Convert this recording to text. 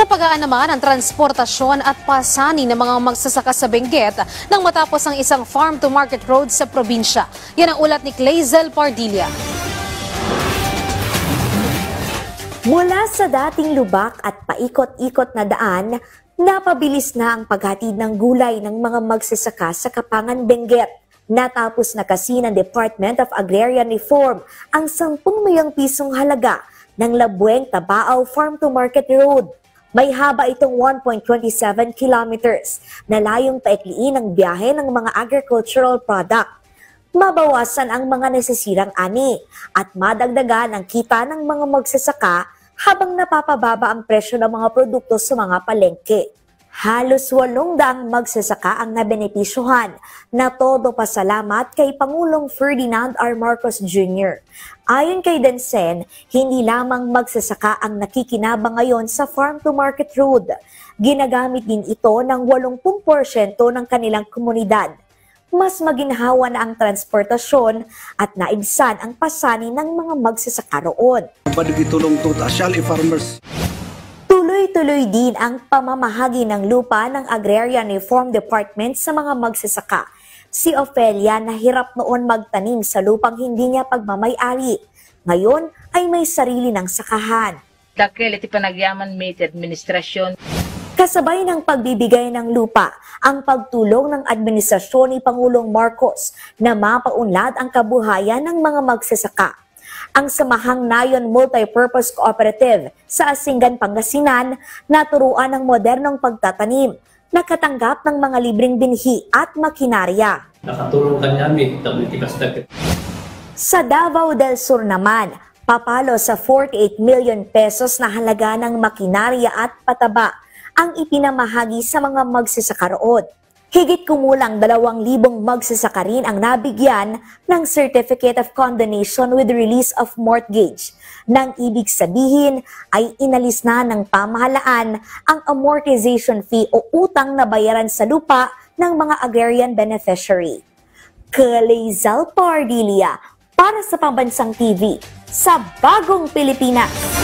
Napagaan naman ang transportasyon at pasani ng mga magsasaka sa Benguet nang matapos ang isang farm-to-market road sa probinsya. Yan ang ulat ni Clazel Pardilla. Mula sa dating lubak at paikot-ikot na daan, napabilis na ang paghatid ng gulay ng mga magsasaka sa Kapangan, Benguet. Natapos na kasi ng Department of Agrarian Reform ang 10 milyong pisong halaga ng Labueng Tabao Farm-to-Market Road. May haba itong 1.27 kilometers na layong paikliin ang biyahe ng mga agricultural product. Mabawasan ang mga nasisirang ani at madagdagan ang kita ng mga magsasaka habang napapababa ang presyo ng mga produkto sa mga palengke. Halos 800 magsasaka ang nabenepisyuhan na todo pasalamat kay Pangulong Ferdinand R. Marcos Jr. Ayon kay Densen, hindi lamang magsasaka ang nakikinabang ngayon sa farm-to-market road. Ginagamit din ito ng 80% ng kanilang komunidad. Mas maginhawa na ang transportasyon at naibsan ang pasani ng mga magsasaka roon. Padigitulong to Asyali Farmers. Tuloy-tuloy din ang pamamahagi ng lupa ng Agrarian Reform Department sa mga magsasaka. Si Ofelia nahirap noon magtanim sa lupang hindi niya pagmamay-ari. Ngayon ay may sarili ng sakahan. Dakil iti panagyaman may administrasyon. Kasabay ng pagbibigay ng lupa, ang pagtulong ng administrasyon ni Pangulong Marcos na mapaunlad ang kabuhayan ng mga magsasaka. Ang Samahang Nayon Multipurpose Cooperative sa Asingan, Pangasinan, naturuan ng modernong pagtatanim, nakatanggap ng mga libreng binhi at makinarya. Nakatulong kanyami, WT. Sa Davao del Sur naman, papalo sa 48 million pesos na halaga ng makinarya at pataba ang ipinamahagi sa mga magsasaka roon. Higit kumulang 2,000 magsasaka rin ang nabigyan ng Certificate of Condonation with Release of Mortgage. Nang ibig sabihin ay inalis na ng pamahalaan ang amortization fee o utang na bayaran sa lupa ng mga agrarian beneficiary. Clazel Pardilla para sa Pambansang TV sa Bagong Pilipinas.